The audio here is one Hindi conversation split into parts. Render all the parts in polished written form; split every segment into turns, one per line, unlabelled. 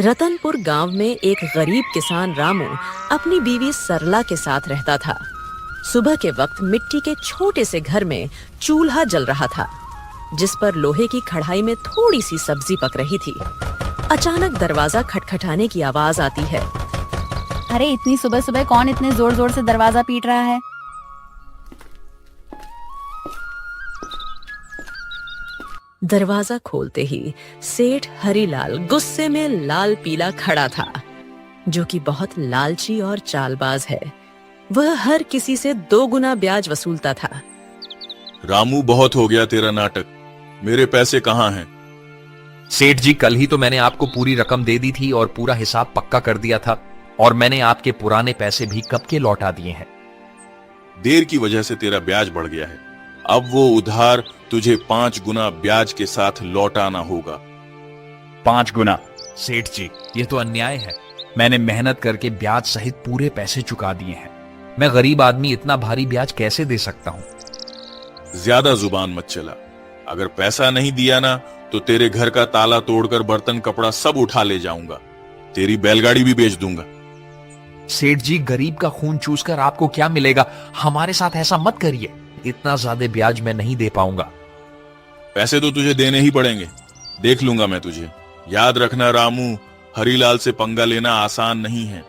रतनपुर गांव में एक गरीब किसान रामू अपनी बीवी सरला के साथ रहता था। सुबह के वक्त मिट्टी के छोटे से घर में चूल्हा जल रहा था, जिस पर लोहे की कढ़ाई में थोड़ी सी सब्जी पक रही थी। अचानक दरवाजा खटखटाने की आवाज आती है।
अरे इतनी सुबह सुबह कौन इतने जोर जोर से दरवाजा पीट रहा है?
दरवाजा खोलते ही सेठ हरीलाल गुस्से में लाल पीला खड़ा था, जो कि बहुत लालची और चालबाज है। वह हर किसी से 2 गुना ब्याज वसूलता था।
रामू, बहुत हो गया तेरा नाटक। मेरे पैसे कहाँ हैं?
सेठ जी, कल ही तो मैंने आपको पूरी रकम दे दी थी और पूरा हिसाब पक्का कर दिया था, और मैंने आपके पुराने पैसे भी कब के लौटा दिए हैं।
देर की वजह से तेरा ब्याज बढ़ गया है। अब वो उधार तुझे 5 गुना ब्याज के साथ लौटाना होगा।
5 गुना? सेठ जी, ये तो अन्याय है। मैंने मेहनत करके ब्याज सहित पूरे पैसे चुका दिए हैं। मैं गरीब आदमी इतना भारी ब्याज कैसे दे सकता हूँ?
ज्यादा जुबान मत चला। अगर पैसा नहीं दिया ना तो तेरे घर का ताला तोड़कर बर्तन कपड़ा सब उठा ले जाऊंगा। तेरी बैलगाड़ी भी बेच दूंगा।
सेठ जी, गरीब का खून चूसकर आपको क्या मिलेगा? हमारे साथ ऐसा मत करिए। इतना ज्यादा ब्याज मैं नहीं दे पाऊंगा।
पैसे तो तुझे देने ही पड़ेंगे। देख लूंगा मैं तुझे। याद रखना रामू, हरीलाल से पंगा लेना आसान नहीं है।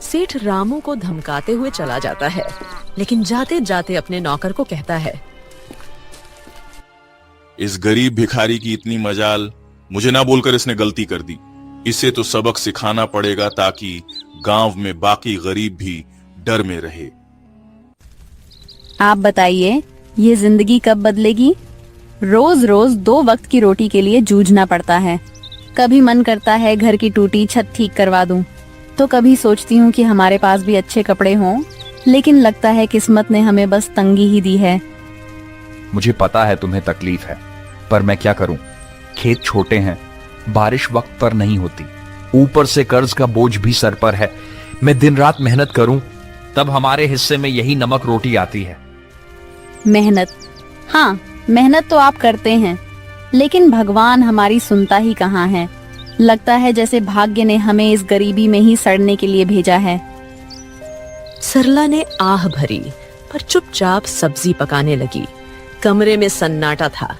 सेठ रामू को धमकाते हुए चला जाता है, लेकिन जाते जाते अपने नौकर को कहता है,
इस गरीब भिखारी की इतनी मजाल, मुझे ना बोलकर इसने गलती कर दी। इसे तो सबक सिखाना पड़ेगा ताकि गांव में बाकी गरीब भी डर में रहे।
आप बताइए, ये जिंदगी कब बदलेगी? रोज रोज 2 वक्त की रोटी के लिए जूझना पड़ता है। कभी मन करता है घर की टूटी छत ठीक करवा दूं, तो कभी सोचती हूँ कि हमारे पास भी अच्छे कपड़े हों, लेकिन लगता है किस्मत ने हमें बस तंगी ही दी है।
मुझे पता है तुम्हें तकलीफ है, पर मैं क्या करूं? खेत छोटे हैं, बारिश वक्त पर नहीं होती, ऊपर से कर्ज का बोझ भी सर पर है। मैं दिन रात मेहनत करूं, तब हमारे हिस्से में यही नमक रोटी आती है।
मेहनत? हाँ, मेहनत तो आप करते हैं, लेकिन भगवान हमारी सुनता ही कहाँ है। लगता है जैसे भाग्य ने हमें इस गरीबी में ही सड़ने के लिए भेजा है।
सरला ने आह भरी, पर चुपचाप सब्जी पकाने लगी। कमरे में सन्नाटा था।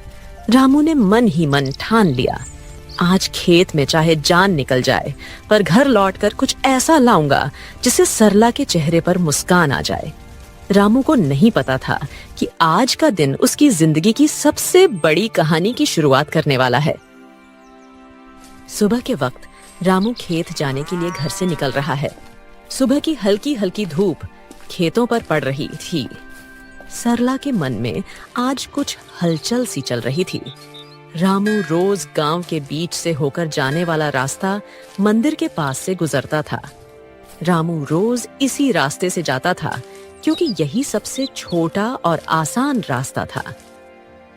रामू ने मन ही मन ठान लिया, आज खेत में चाहे जान निकल जाए, पर घर लौटकर कुछ ऐसा लाऊंगा जिससे सरला के चेहरे पर मुस्कान आ जाए। रामू को नहीं पता था कि आज का दिन उसकी जिंदगी की सबसे बड़ी कहानी की शुरुआत करने वाला है। सुबह के वक्त रामू खेत जाने के लिए घर से निकल रहा है। सुबह की हल्की हल्की धूप खेतों पर पड़ रही थी। सरला के मन में आज कुछ हलचल सी चल रही थी। रामू रोज गांव के बीच से होकर जाने वाला रास्ता मंदिर के पास से गुजरता था। रामू रोज इसी रास्ते से जाता था, क्योंकि यही सबसे छोटा और आसान रास्ता था।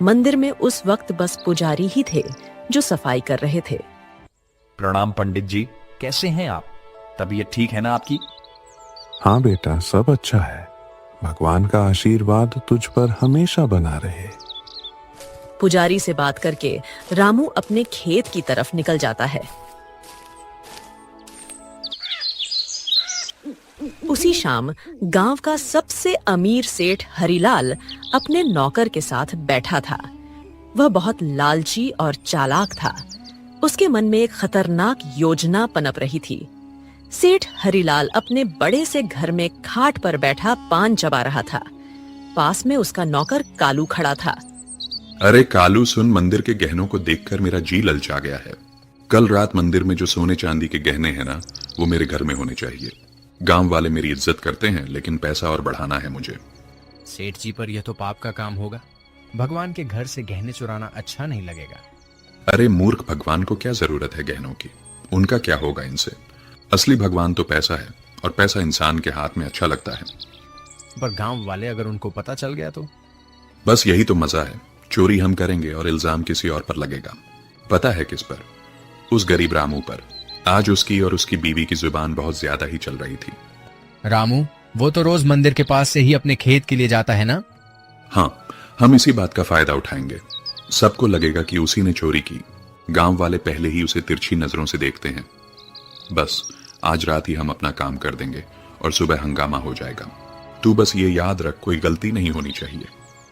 मंदिर में उस वक्त बस पुजारी ही थे जो सफाई कर रहे थे।
प्रणाम पंडित जी, कैसे हैं आप? तबीयत ठीक है ना आपकी?
हाँ बेटा, सब अच्छा है। भगवान का आशीर्वाद तुझ पर हमेशा बना रहे।
पुजारी से बात करके रामू अपने खेत की तरफ निकल जाता है। उसी शाम गांव का सबसे अमीर सेठ हरीलाल अपने नौकर के साथ बैठा था। वह बहुत लालची और चालाक था। उसके मन में एक खतरनाक योजना पनप रही थी। सेठ हरीलाल अपने बड़े से घर में खाट पर बैठा पान चबा रहा था। पास में उसका नौकर कालू खड़ा था।
अरे कालू सुन, मंदिर के गहनों को देखकर मेरा जी ललचा गया है। कल रात मंदिर में जो सोने चांदी के गहने हैं ना, वो मेरे घर में होने चाहिए। गांव वाले मेरी इज्जत करते हैं, लेकिन पैसा और बढ़ाना है मुझे।
सेठ जी, पर यह तो पाप का काम होगा। भगवान के घर से गहने चुराना अच्छा नहीं लगेगा।
अरे मूर्ख, भगवान को क्या जरूरत है गहनों की? उनका क्या होगा इनसे? असली भगवान तो पैसा है, और पैसा इंसान के हाथ में अच्छा लगता है।
पर गांव वाले अगर उनको पता चल गया तो?
बस यही तो मजा है। चोरी हम करेंगे और इल्जाम किसी और पर लगेगा। पता है किस पर? उस गरीब रामू पर। आज उसकी और उसकी बीवी की जुबान बहुत ज्यादा ही चल रही थी।
रामू, वो तो रोज मंदिर के पास से ही अपने खेत के लिए जाता है ना?
हाँ, हम इसी बात का फायदा उठाएंगे। सबको लगेगा कि उसी ने चोरी की। गांव वाले पहले ही उसे तिरछी नजरों से देखते हैं। बस आज रात ही हम अपना काम कर देंगे और सुबह हंगामा हो जाएगा। तू बस ये याद रख, कोई गलती नहीं होनी चाहिए।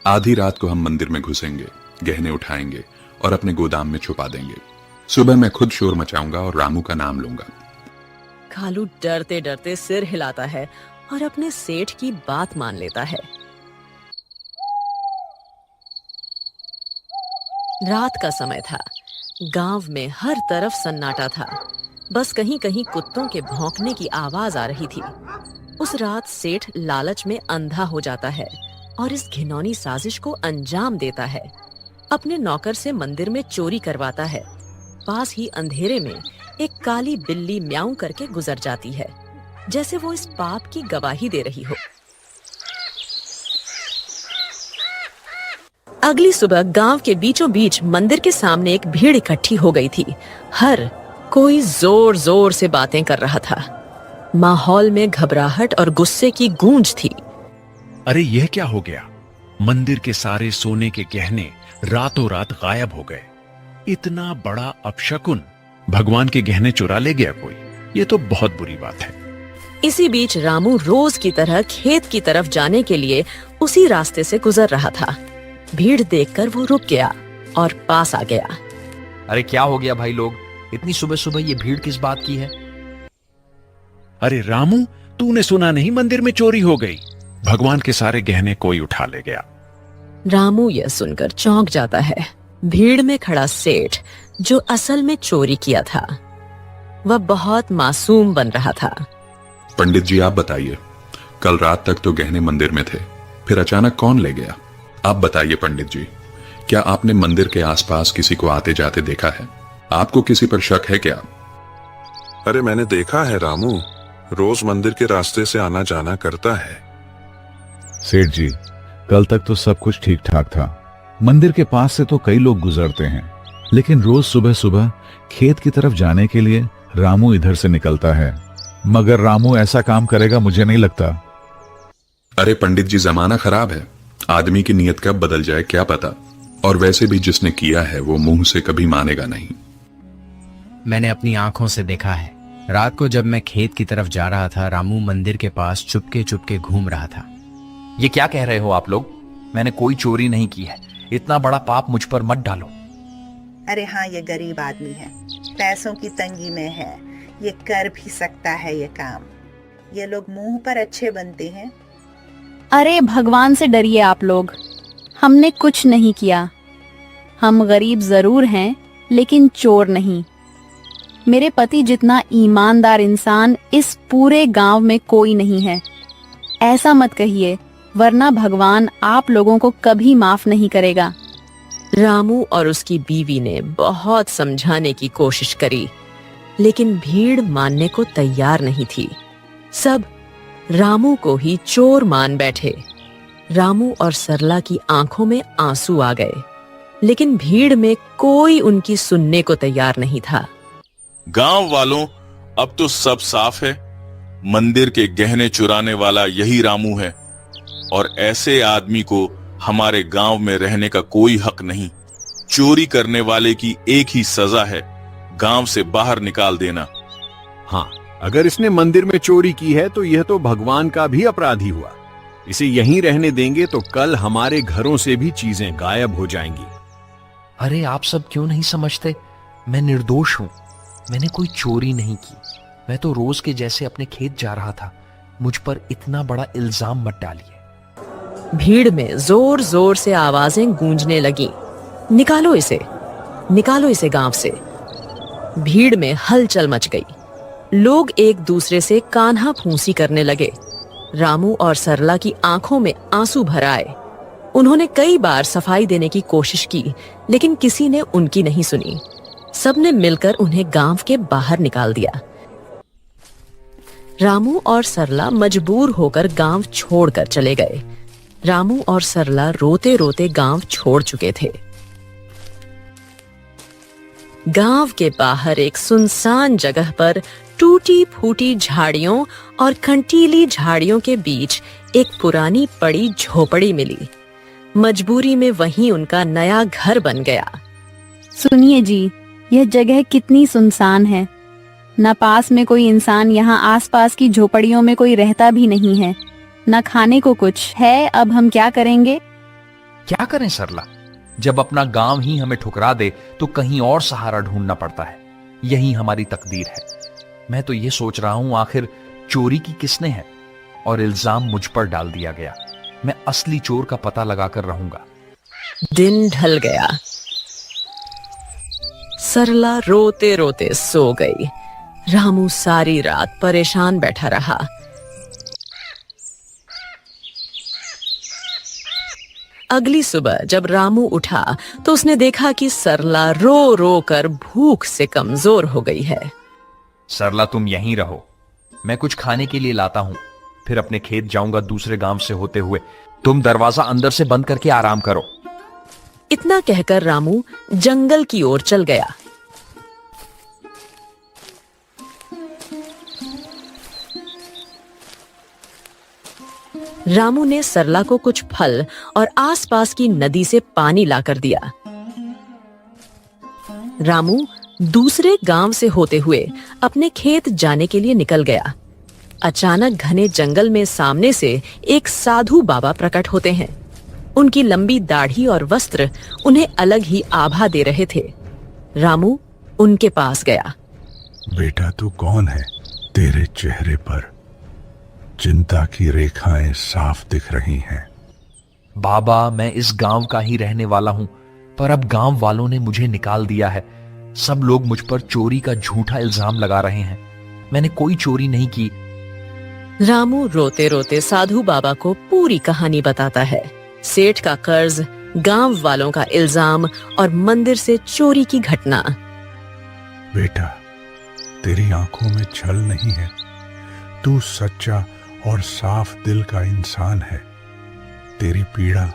आधी रात को हम मंदिर में घुसेंगे, गहने उठाएंगे और अपने गोदाम में छुपा देंगे। सुबह मैं खुद शोर मचाऊंगा और रामू का नाम लूंगा।
कालू डरते डरते सिर हिलाता है और अपने सेठ की बात मान लेता है। रात का समय था। गांव में हर तरफ सन्नाटा था। बस कहीं कहीं कुत्तों के भौंकने की आवाज आ रही थी। उस रात सेठ लालच में अंधा हो जाता है और इस घिनौनी साजिश को अंजाम देता है। अपने नौकर से मंदिर में चोरी करवाता है। पास ही अंधेरे में एक काली बिल्ली म्याऊं करके गुजर जाती है, जैसे वो इस पाप की गवाही दे रही हो। अगली सुबह गांव के बीचों बीच मंदिर के सामने एक भीड़ इकट्ठी हो गई थी। हर कोई जोर जोर से बातें कर रहा था। माहौल में घबराहट और गुस्से की गूंज थी।
अरे यह क्या हो गया? मंदिर के सारे सोने के गहने रातों रात गायब हो गए। इतना बड़ा अपशकुन, भगवान के गहने चुरा ले गया कोई। ये तो बहुत बुरी बात है।
इसी बीच रामू रोज की तरह खेत की तरफ जाने के लिए उसी रास्ते से गुजर रहा था। भीड़ देखकर वो रुक गया और पास आ गया।
अरे क्या हो गया भाई लोग, इतनी सुबह सुबह ये भीड़ किस बात की है?
अरे रामू, तूने सुना नहीं, मंदिर में चोरी हो गई। भगवान के सारे गहने कोई उठा ले गया।
रामू यह सुनकर चौंक जाता है। भीड़ में खड़ा सेठ, जो असल में चोरी किया था, वह बहुत मासूम बन रहा था।
पंडित जी आप बताइए, कल रात तक तो गहने मंदिर में थे, फिर अचानक कौन ले गया? आप बताइए पंडित जी, क्या आपने मंदिर के आसपास किसी को आते जाते देखा है? आपको किसी पर शक है क्या?
अरे मैंने देखा है रामू, रोज मंदिर के रास्ते से आना जाना करता है।
सेठ जी, कल तक तो सब कुछ ठीक ठाक था। मंदिर के पास से तो कई लोग गुजरते हैं, लेकिन रोज सुबह सुबह खेत की तरफ जाने के लिए रामू इधर से निकलता है। मगर रामू ऐसा काम करेगा मुझे नहीं लगता।
अरे पंडित जी, जमाना खराब है, आदमी की नीयत कब बदल जाए क्या पता। और वैसे भी जिसने किया है वो मुंह से कभी मानेगा नहीं।
मैंने अपनी आंखों से देखा है। रात को जब मैं खेत की तरफ जा रहा था, रामू मंदिर के पास चुपके चुपके घूम रहा था।
ये क्या कह रहे हो आप लोग? मैंने कोई चोरी नहीं की है। इतना बड़ा पाप मुझ पर मत डालो।
अरे हाँ, ये गरीब आदमी है, पैसों की तंगी में है, ये कर भी सकता है ये काम। ये लोग मुंह पर अच्छे बनते हैं।
अरे भगवान से डरिए आप लोग, हमने कुछ नहीं किया। हम गरीब जरूर हैं, लेकिन चोर नहीं। मेरे पति जितना ईमानदार इंसान इस पूरे गांव में कोई नहीं है। ऐसा मत कहिए, वरना भगवान आप लोगों को कभी माफ नहीं करेगा।
रामू और उसकी बीवी ने बहुत समझाने की कोशिश करी, लेकिन भीड़ मानने को तैयार नहीं थी। सब रामू को ही चोर मान बैठे। रामू और सरला की आंखों में आंसू आ गए, लेकिन भीड़ में कोई उनकी सुनने को तैयार नहीं था।
गांव वालों, अब तो सब साफ है। मंदिर के गहने चुराने वाला यही रामू है और ऐसे आदमी को हमारे गांव में रहने का कोई हक नहीं। चोरी करने वाले की एक ही सजा है, गांव से बाहर निकाल देना।
हाँ, अगर इसने मंदिर में चोरी की है तो यह तो भगवान का भी अपराधी हुआ। इसे यहीं रहने देंगे तो कल हमारे घरों से भी चीजें गायब हो जाएंगी।
अरे आप सब क्यों नहीं समझते? मैं निर्दोष हूं। मैंने कोई चोरी नहीं की। मैं तो रोज के जैसे अपने खेत जा रहा था। मुझ पर इतना बड़ा इल्जाम मत डालिए।
भीड़ में जोर जोर से आवाजें गूंजने लगी, निकालो इसे गांव से। भीड़ में हलचल मच गई। लोग एक दूसरे से कान्हा फूंसी करने लगे। रामू और सरला की आंखों में आंसू भर आए। उन्होंने कई बार सफाई देने की कोशिश की, लेकिन किसी ने उनकी नहीं सुनी। सबने मिलकर उन्हें गांव के बाहर निकाल दिया। रामू और सरला मजबूर होकर गांव छोड़कर चले गए। रामू और सरला रोते रोते गांव छोड़ चुके थे। गांव के बाहर एक सुनसान जगह पर टूटी फूटी झाड़ियों और कंटीली झाड़ियों के बीच एक पुरानी पड़ी झोपड़ी मिली। मजबूरी में वहीं उनका नया घर बन गया।
सुनिए जी, यह जगह कितनी सुनसान है। न पास में कोई इंसान, यहाँ आसपास की झोपड़ियों में कोई रहता भी नहीं है। न खाने को कुछ है। अब हम क्या करेंगे?
क्या करें सरला? जब अपना गांव ही हमें ठुकरा दे तो कहीं और सहारा ढूंढना पड़ता है। यही हमारी तकदीर है। मैं तो ये सोच रहा हूं, आखिर चोरी की किसने है और इल्जाम मुझ पर डाल दिया गया। मैं असली चोर का पता लगाकर रहूंगा।
दिन ढल गया। सरला रोते रोते सो गई। रामू सारी रात परेशान बैठा रहा। अगली सुबह जब रामू उठा तो उसने देखा कि सरला रो रो कर भूख से कमजोर हो गई है।
सरला, तुम यहीं रहो, मैं कुछ खाने के लिए लाता हूं, फिर अपने खेत जाऊंगा दूसरे गांव से होते हुए। तुम दरवाजा अंदर से बंद करके आराम करो।
इतना कहकर रामू जंगल की ओर चल गया। रामू ने सरला को कुछ फल और आसपास की नदी से पानी लाकर दिया। रामू दूसरे गांव से होते हुए अपने खेत जाने के लिए निकल गया। अचानक घने जंगल में सामने से एक साधु बाबा प्रकट होते हैं। उनकी लंबी दाढ़ी और वस्त्र उन्हें अलग ही आभा दे रहे थे। रामू उनके पास गया।
बेटा, तू कौन है? तेरे चेहरे पर चिंता की रेखाएं साफ दिख रही हैं।
बाबा, मैं इस गांव का ही रहने वाला हूं, पर अब गांव वालों ने मुझे निकाल दिया है। सब लोग मुझ पर चोरी का झूठा इल्जाम लगा रहे हैं। मैंने कोई चोरी नहीं की।
रामू रोते रोते साधु बाबा को पूरी कहानी बताता है। सेठ का कर्ज, गांव वालों का इल्जाम और मंदिर से चोरी की घटना।
बेटा, तेरी आंखों में छल नहीं है। तू सच्चा और साफ दिल का इंसान है। तेरी पीड़ा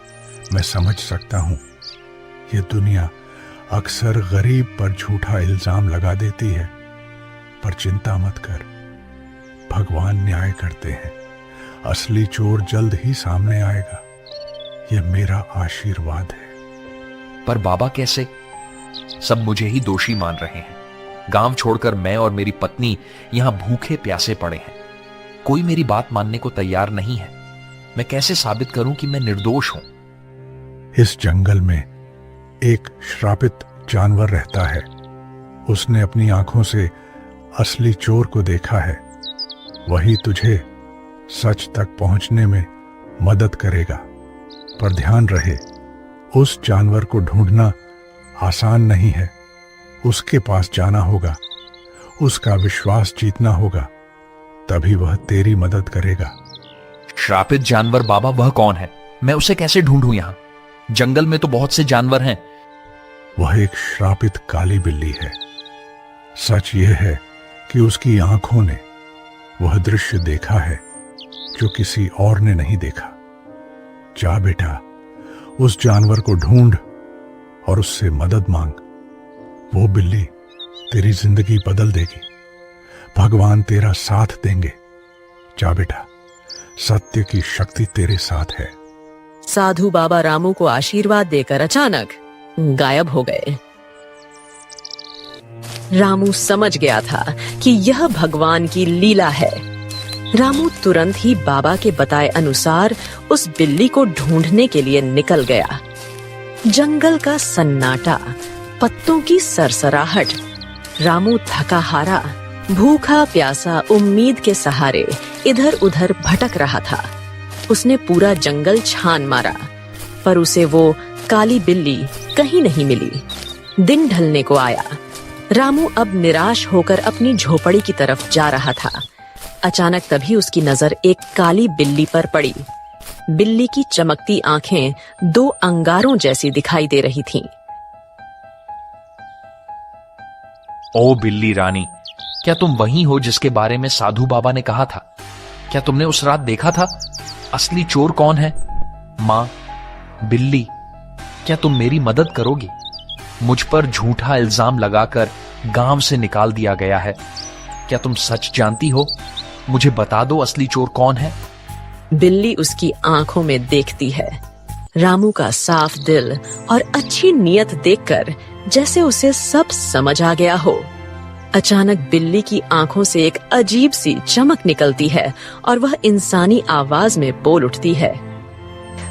मैं समझ सकता हूं। ये दुनिया अक्सर गरीब पर झूठा इल्जाम लगा देती है, पर चिंता मत कर, भगवान न्याय करते हैं। असली चोर जल्द ही सामने आएगा। ये मेरा आशीर्वाद है।
पर बाबा, कैसे? सब मुझे ही दोषी मान रहे हैं। गांव छोड़कर मैं और मेरी पत्नी यहां भूखे प्यासे पड़े हैं। कोई मेरी बात मानने को तैयार नहीं है। मैं कैसे साबित करूं कि मैं निर्दोष हूं?
इस जंगल में एक श्रापित जानवर रहता है। उसने अपनी आंखों से असली चोर को देखा है। वही तुझे सच तक पहुंचने में मदद करेगा। पर ध्यान रहे, उस जानवर को ढूंढना आसान नहीं है। उसके पास जाना होगा, उसका विश्वास जीतना होगा, तभी वह तेरी मदद करेगा।
श्रापित जानवर बाबा, वह कौन है? मैं उसे कैसे ढूंढूं? यहां जंगल में तो बहुत से जानवर हैं।
वह एक श्रापित काली बिल्ली है। सच यह है कि उसकी आंखों ने वह दृश्य देखा है जो किसी और ने नहीं देखा। जा बेटा, उस जानवर को ढूंढ और उससे मदद मांग। वो बिल्ली तेरी जिंदगी बदल देगी। भगवान तेरा साथ देंगे। जा बेटा, सत्य की शक्ति तेरे साथ है।
साधु बाबा रामू को आशीर्वाद देकर अचानक गायब हो गए। रामू समझ गया था कि यह भगवान की लीला है। रामू तुरंत ही बाबा के बताए अनुसार उस बिल्ली को ढूंढने के लिए निकल गया। जंगल का सन्नाटा, पत्तों की सरसराहट। रामू थका हारा, भूखा प्यासा, उम्मीद के सहारे इधर उधर भटक रहा था। उसने पूरा जंगल छान मारा, पर उसे वो काली बिल्ली कहीं नहीं मिली। दिन ढलने को आया। रामू अब निराश होकर अपनी झोपड़ी की तरफ जा रहा था। अचानक तभी उसकी नजर एक काली बिल्ली पर पड़ी। बिल्ली की चमकती आंखें दो अंगारों जैसी दिखाई दे रही थीं।
ओ बिल्ली रानी, क्या तुम वही हो जिसके बारे में साधु बाबा ने कहा था? क्या तुमने उस रात देखा था? असली चोर कौन है? माँ, बिल्ली, क्या तुम मेरी मदद करोगी? मुझ पर झूठा इल्जाम लगाकर गांव से निकाल दिया गया है। क्या तुम सच जानती हो? मुझे बता दो, असली चोर कौन है?
बिल्ली उसकी आंखों में देखती है। रामू का साफ दिल और अच्छी नीयत देखकर जैसे उसे सब समझ आ गया हो। अचानक बिल्ली की आंखों से एक अजीब सी चमक निकलती है और वह इंसानी आवाज में बोल उठती है।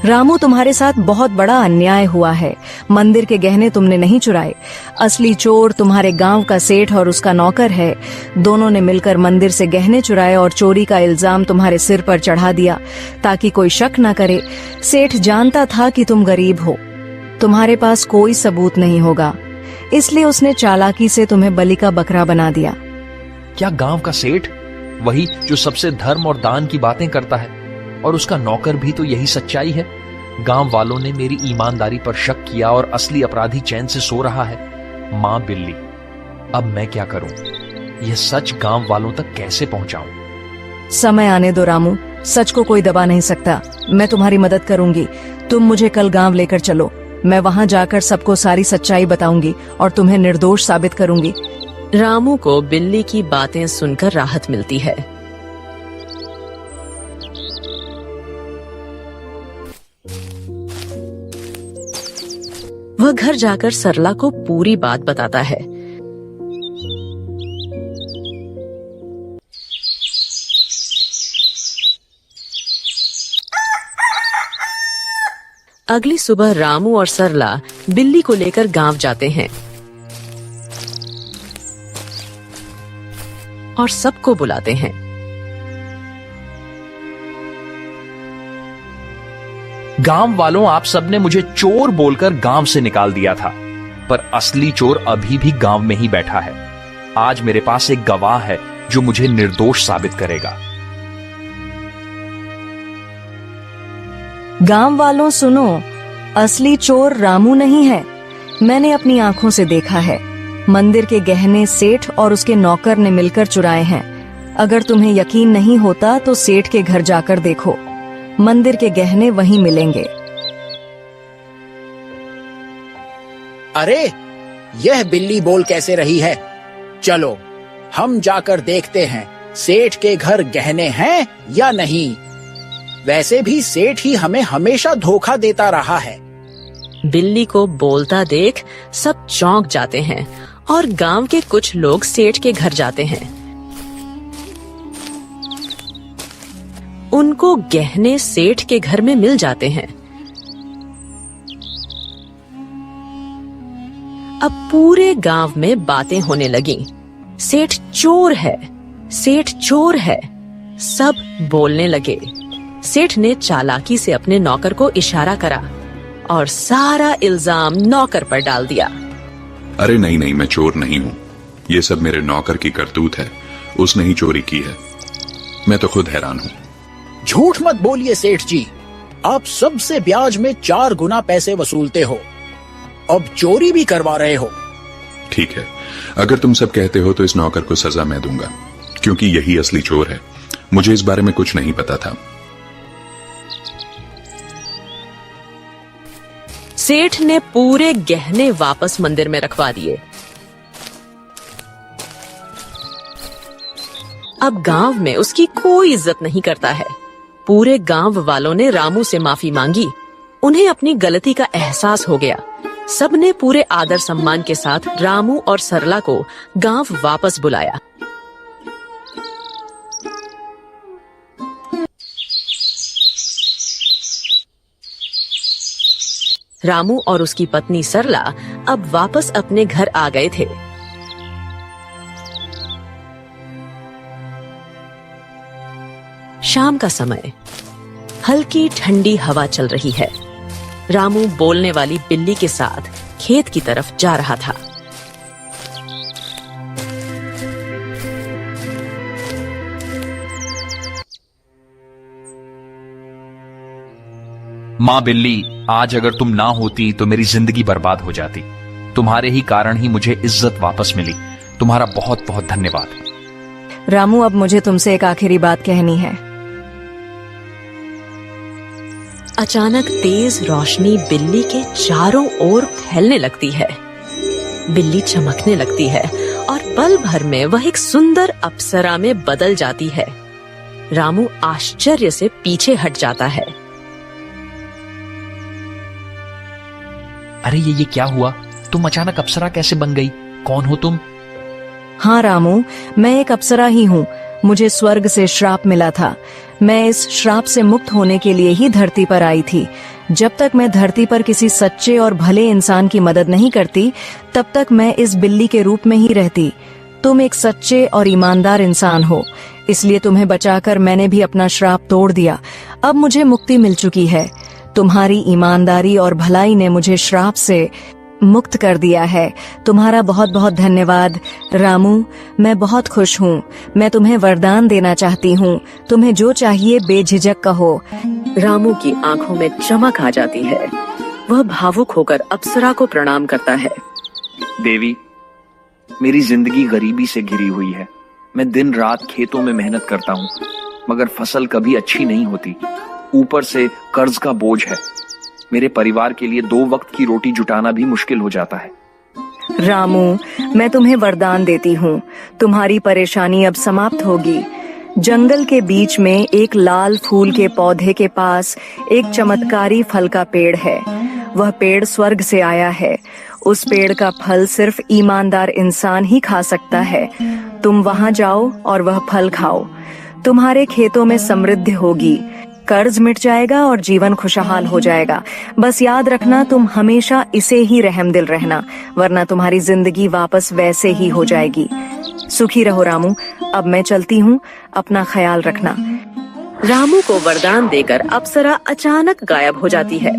रामू, तुम्हारे साथ बहुत बड़ा अन्याय हुआ है। मंदिर के गहने तुमने नहीं चुराए। असली चोर तुम्हारे गांव का सेठ और उसका नौकर है। दोनों ने मिलकर मंदिर से गहने चुराए और चोरी का इल्जाम तुम्हारे सिर पर चढ़ा दिया ताकि कोई शक न करे। सेठ जानता था कि तुम गरीब हो, तुम्हारे पास कोई सबूत नहीं होगा, इसलिए उसने चालाकी से तुम्हें बलि का बकरा बना दिया।
क्या गांव का सेठ, वही जो सबसे धर्म और दान की बातें करता है, और उसका नौकर भी तो यही सच्चाई है? गांव वालों ने मेरी ईमानदारी पर शक किया और असली अपराधी चैन से सो रहा है। मां बिल्ली, अब मैं क्या करूं? यह सच गांव वालों तक कैसे पहुंचाऊं?
समय आने दो रामू, सच को कोई दबा नहीं सकता। मैं तुम्हारी मदद करूंगी। तुम मुझे कल गांव लेकर चलो। मैं वहां जाकर सबको सारी सच्चाई बताऊंगी और तुम्हें निर्दोष साबित करूंगी।
रामू को बिल्ली की बातें सुनकर राहत मिलती है। वह घर जाकर सरला को पूरी बात बताता है। अगली सुबह रामू और सरला बिल्ली को लेकर गांव जाते हैं और सबको बुलाते हैं।
गांव वालों, आप सबने मुझे चोर बोलकर गांव से निकाल दिया था, पर असली चोर अभी भी गांव में ही बैठा है। आज मेरे पास एक गवाह है जो मुझे निर्दोष साबित करेगा।
गांव वालों सुनो, असली चोर रामू नहीं है। मैंने अपनी आंखों से देखा है। मंदिर के गहने सेठ और उसके नौकर ने मिलकर चुराए हैं। अगर तुम्हें यकीन नहीं होता तो सेठ के घर जाकर देखो, मंदिर के गहने वहीं मिलेंगे।
अरे, यह बिल्ली बोल कैसे रही है? चलो हम जाकर देखते हैं सेठ के घर गहने हैं या नहीं। वैसे भी सेठ ही हमें हमेशा धोखा देता रहा है।
बिल्ली को बोलता देख सब चौंक जाते हैं और गांव के कुछ लोग सेठ के घर जाते हैं। उनको गहने सेठ के घर में मिल जाते हैं। अब पूरे गांव में बातें होने लगी। सेठ चोर है, सेठ चोर है। सब बोलने लगे। सेठ ने चालाकी से अपने नौकर को इशारा करा और सारा इल्जाम नौकर पर डाल दिया।
अरे नहीं नहीं, मैं चोर नहीं हूं। ये सब मेरे नौकर की करतूत है। उसने ही चोरी की है। मैं तो खुद हैरान हूं।
झूठ मत बोलिए सेठ जी, आप सबसे ब्याज में 4 गुना पैसे वसूलते हो, अब चोरी भी करवा रहे हो।
ठीक है, अगर तुम सब कहते हो तो इस नौकर को सजा मैं दूंगा, क्योंकि यही असली चोर है। मुझे इस बारे में कुछ नहीं पता था।
सेठ ने पूरे गहने वापस मंदिर में रखवा दिए। अब गांव में उसकी कोई इज्जत नहीं करता है। पूरे गांव वालों ने रामू से माफी मांगी। उन्हें अपनी गलती का एहसास हो गया। सबने पूरे आदर सम्मान के साथ रामू और सरला को गांव वापस बुलाया। रामू और उसकी पत्नी सरला अब वापस अपने घर आ गए थे। शाम का समय, हल्की ठंडी हवा चल रही है। रामू बोलने वाली बिल्ली के साथ खेत की तरफ जा रहा था।
मां बिल्ली, आज अगर तुम ना होती तो मेरी जिंदगी बर्बाद हो जाती। तुम्हारे ही कारण ही मुझे इज्जत वापस मिली। तुम्हारा बहुत बहुत धन्यवाद।
रामू, अब मुझे तुमसे एक आखिरी बात कहनी है।
अचानक तेज रोशनी बिल्ली के चारों ओर फैलने लगती है। बिल्ली चमकने लगती है और पल भर में वह एक सुंदर अप्सरा में बदल जाती है। रामू आश्चर्य से पीछे हट जाता है।
अरे ये क्या हुआ? तुम अचानक अप्सरा कैसे बन गई? कौन हो तुम?
हाँ रामू, मैं एक अप्सरा ही हूँ। मुझे स्वर्ग से श्राप मिला था। मैं इस श्राप से मुक्त होने के लिए ही धरती पर आई थी। जब तक मैं धरती पर किसी सच्चे और भले इंसान की मदद नहीं करती, तब तक मैं इस बिल्ली के रूप में ही रहती। तुम एक सच्चे और ईमानदार इंसान हो, इसलिए तुम्हें बचाकर मैंने भी अपना श्राप तोड़ दिया। अब मुझे मुक्ति मिल चुकी है। तुम्हारी ईमानदारी और भलाई ने मुझे श्राप से मुक्त कर दिया है। तुम्हारा बहुत बहुत धन्यवाद रामू। मैं बहुत खुश हूँ। मैं तुम्हें वरदान देना चाहती हूँ। तुम्हें जो चाहिए बेझिझक कहो।
रामू की आंखों में चमक आ जाती है। वह भावुक होकर अप्सरा को प्रणाम करता है।
देवी, मेरी जिंदगी गरीबी से घिरी हुई है। मैं दिन रात खेतों में मेहनत करता हूँ, मगर फसल कभी अच्छी नहीं होती। ऊपर से कर्ज का बोझ है। मेरे परिवार के लिए 2 वक्त की रोटी जुटाना भी मुश्किल हो जाता है।
रामू, मैं तुम्हें वरदान देती हूँ। तुम्हारी परेशानी अब समाप्त होगी। जंगल के बीच में एक लाल फूल के पौधे के पास एक चमत्कारी फल का पेड़ है। वह पेड़ स्वर्ग से आया है। उस पेड़ का फल सिर्फ ईमानदार इंसान ही खा सकता है। तुम वहां जाओ और वह फल खाओ। तुम्हारे खेतों में समृद्धि होगी, कर्ज मिट जाएगा और जीवन खुशहाल हो जाएगा। बस याद रखना, तुम हमेशा इसे ही रहमदिल रहना, वरना तुम्हारी जिंदगी वापस वैसे ही हो जाएगी। सुखी रहो रामू। अब मैं चलती हूँ, अपना ख्याल रखना।
रामू को वरदान देकर अप्सरा अचानक गायब हो जाती है।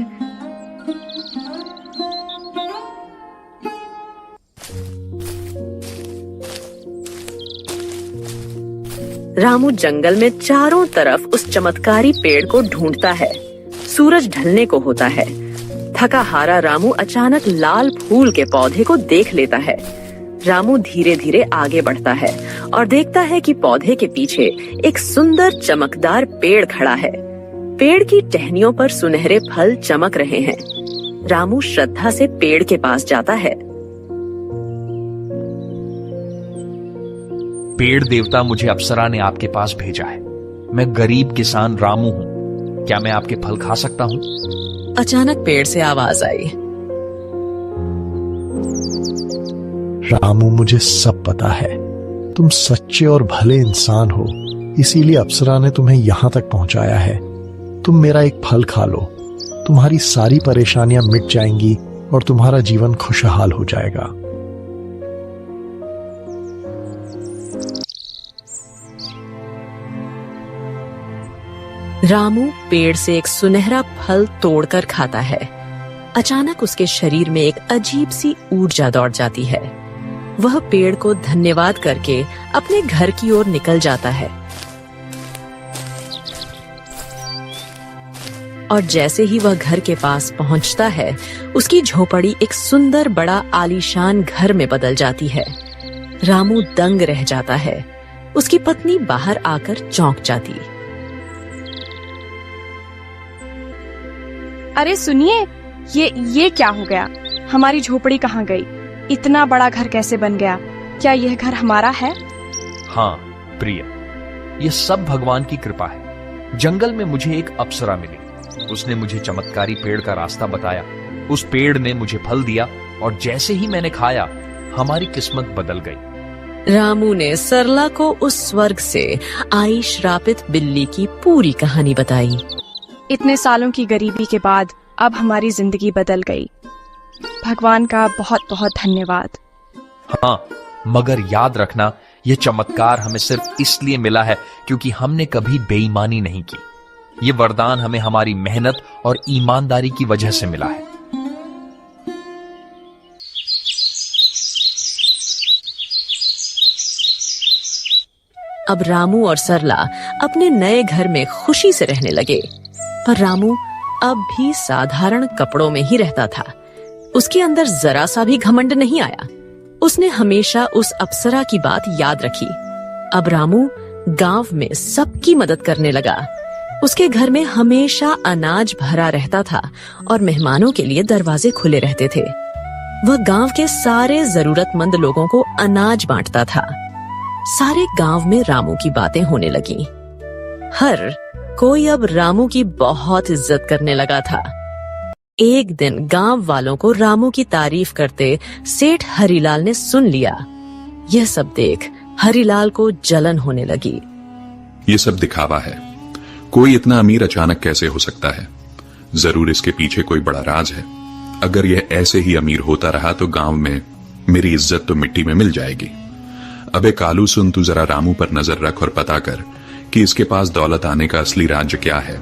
रामू जंगल में चारों तरफ उस चमत्कारी पेड़ को ढूंढता है। सूरज ढलने को होता है। थका हारा रामू अचानक लाल फूल के पौधे को देख लेता है। रामू धीरे धीरे आगे बढ़ता है और देखता है कि पौधे के पीछे एक सुंदर चमकदार पेड़ खड़ा है। पेड़ की टहनियों पर सुनहरे फल चमक रहे हैं। रामू श्रद्धा से पेड़ के पास जाता है।
पेड़ देवता, मुझे अप्सरा ने आपके पास भेजा है। मैं गरीब किसान रामू हूँ। क्या मैं आपके फल खा सकता हूँ?
अचानक पेड़ से आवाज आई।
रामू, मुझे सब पता है। तुम सच्चे और भले इंसान हो, इसीलिए अप्सरा ने तुम्हें यहाँ तक पहुँचाया है। तुम मेरा एक फल खा लो, तुम्हारी सारी परेशानियां मिट जाएंगी और तुम्हारा जीवन खुशहाल हो जाएगा।
रामू पेड़ से एक सुनहरा फल तोड़कर खाता है। अचानक उसके शरीर में एक अजीब सी ऊर्जा दौड़ जाती है। वह पेड़ को धन्यवाद करके अपने घर की ओर निकल जाता है। और जैसे ही वह घर के पास पहुंचता है, उसकी झोपड़ी एक सुंदर बड़ा आलीशान घर में बदल जाती है। रामू दंग रह जाता है। उसकी पत्नी बाहर आकर चौंक जाती।
अरे सुनिए, ये क्या हो गया? हमारी झोपड़ी कहाँ गई? इतना बड़ा घर कैसे बन गया? क्या यह घर हमारा है?
हाँ प्रिय, यह सब भगवान की कृपा है। जंगल में मुझे एक अप्सरा मिली। उसने मुझे चमत्कारी पेड़ का रास्ता बताया। उस पेड़ ने मुझे फल दिया और जैसे ही मैंने खाया, हमारी किस्मत बदल गई।
रामू ने सरला को उस स्वर्ग से आई श्रापित बिल्ली की पूरी कहानी बताई।
इतने सालों की गरीबी के बाद अब हमारी जिंदगी बदल गई। भगवान का बहुत बहुत धन्यवाद।
हाँ, मगर याद रखना, यह चमत्कार हमें सिर्फ इसलिए मिला है क्योंकि हमने कभी बेईमानी नहीं की। ये वरदान हमें हमारी मेहनत और ईमानदारी की वजह से मिला है।
अब रामू और सरला अपने नए घर में खुशी से रहने लगे। पर रामू अब भी साधारण कपड़ों में ही रहता था। उसके अंदर जरा सा भी घमंड नहीं आया। उसने हमेशा उस अप्सरा की बात याद रखी। अब रामू गांव में सबकी मदद करने लगा। उसके घर में हमेशा अनाज भरा रहता था और मेहमानों के लिए दरवाजे खुले रहते थे। वह गांव के सारे जरूरतमंद लोगों को अनाज बांटता था। सारे गांव में रामू की बातें होने लगीं। हर कोई अब रामू की बहुत इज्जत करने लगा था। एक दिन गांव वालों को रामू की तारीफ करते सेठ हरिलाल ने सुन लिया। यह सब देख हरिलाल को जलन होने लगी।
ये सब दिखावा है। कोई इतना अमीर अचानक कैसे हो सकता है? जरूर इसके पीछे कोई बड़ा राज है। अगर यह ऐसे ही अमीर होता रहा तो गांव में मेरी इज्जत तो मिट्टी में मिल जाएगी। अबे कालू सुन, तू जरा रामू पर नजर रख और पता कर कि इसके पास दौलत आने का असली राज्य क्या है।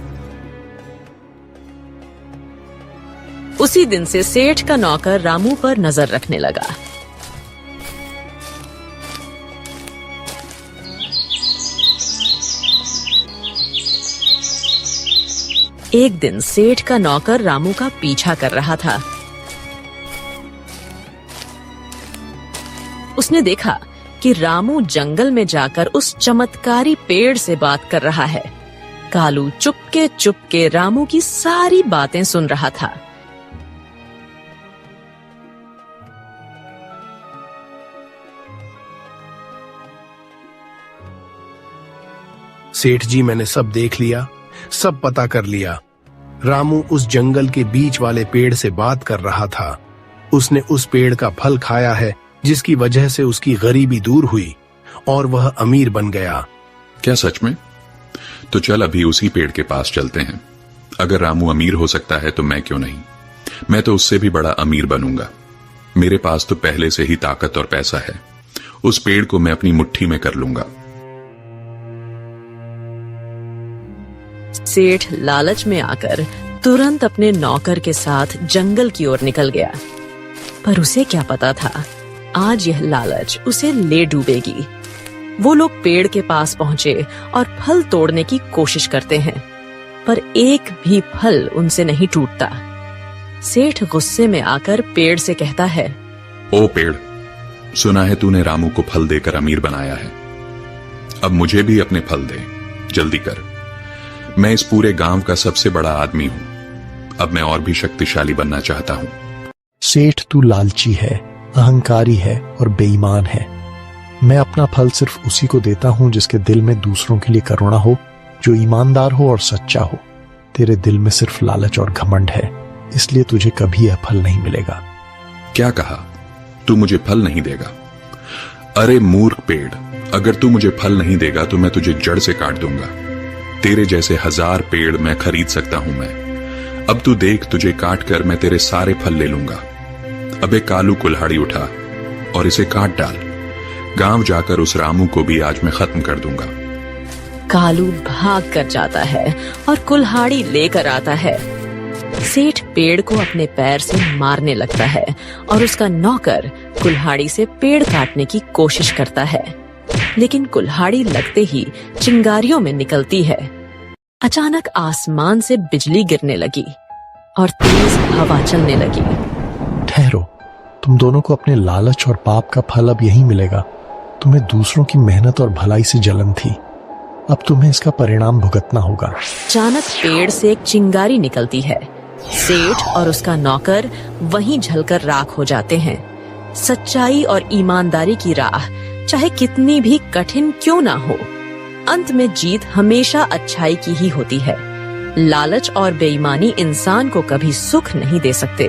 उसी दिन से सेठ का नौकर रामू पर नजर रखने लगा। एक दिन सेठ का नौकर रामू का पीछा कर रहा था। उसने देखा कि रामू जंगल में जाकर उस चमत्कारी पेड़ से बात कर रहा है। कालू चुपके चुपके रामू की सारी बातें सुन रहा था।
सेठ जी, मैंने सब देख लिया, सब पता कर लिया। रामू उस जंगल के बीच वाले पेड़ से बात कर रहा था। उसने उस पेड़ का फल खाया है, जिसकी वजह से उसकी गरीबी दूर हुई और वह अमीर बन गया।
क्या सच में? तो चल अभी उसी पेड़ के पास चलते हैं। अगर रामू अमीर हो सकता है तो मैं क्यों नहीं? मैं तो उससे भी बड़ा अमीर बनूंगा। मेरे पास तो पहले से ही ताकत और पैसा है। उस पेड़ को मैं अपनी मुट्ठी में कर लूंगा।
सेठ लालच में आकर तुरंत अपने नौकर के साथ जंगल की ओर निकल गया। पर उसे क्या पता था, आज यह लालच उसे ले डूबेगी। वो लोग पेड़ के पास पहुंचे और फल तोड़ने की कोशिश करते हैं, पर एक भी फल उनसे नहीं टूटता। सेठ गुस्से में आकर पेड़ से कहता है,
ओ पेड़, सुना है तूने रामू को फल देकर अमीर बनाया है। अब मुझे भी अपने फल दे, जल्दी कर। मैं इस पूरे गांव का सबसे बड़ा आदमी हूं। अब मैं और भी शक्तिशाली बनना चाहता हूं।
सेठ, तू लालची है, अहंकारी है और बेईमान है। मैं अपना फल सिर्फ उसी को देता हूं जिसके दिल में दूसरों के लिए करुणा हो, जो ईमानदार हो और सच्चा हो। तेरे दिल में सिर्फ लालच और घमंड है, इसलिए तुझे कभी यह फल नहीं मिलेगा।
क्या कहा? तू मुझे फल नहीं देगा? अरे मूर्ख पेड़, अगर तू मुझे फल नहीं देगा तो मैं तुझे जड़ से काट दूंगा। तेरे जैसे 1000 पेड़ मैं खरीद सकता हूं मैं। अब तू देख, तुझे काट कर मैं तेरे सारे फल ले लूंगा। अबे कालू, कुल्हाड़ी उठा और इसे काट डाल। गांव जाकर उस रामू को भी आज मैं खत्म कर दूंगा।
कालू भाग कर जाता है और कुल्हाड़ी लेकर आता है। सेठ पेड़ को अपने पैर से मारने लगता है और उसका नौकर कुल्हाड़ी से पेड़ काटने की कोशिश करता है, लेकिन कुल्हाड़ी लगते ही चिंगारियों में निकलती है। अचानक आसमान से बिजली गिरने लगी और तेज हवा चलने लगी।
ठहरो, तुम दोनों को अपने लालच और पाप का फल अब यही मिलेगा। तुम्हें दूसरों की मेहनत और भलाई से जलन थी, अब तुम्हें इसका परिणाम भुगतना होगा।
अचानक पेड़ से एक चिंगारी निकलती है। सेठ और उसका नौकर वहीं जलकर राख हो जाते हैं। सच्चाई और ईमानदारी की राह चाहे कितनी भी कठिन क्यों ना हो, अंत में जीत हमेशा अच्छाई की ही होती है। लालच और बेईमानी इंसान को कभी सुख नहीं दे सकते।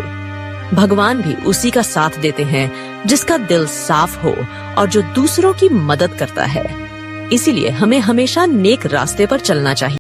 भगवान भी उसी का साथ देते हैं जिसका दिल साफ हो और जो दूसरों की मदद करता है। इसीलिए हमें हमेशा नेक रास्ते पर चलना चाहिए।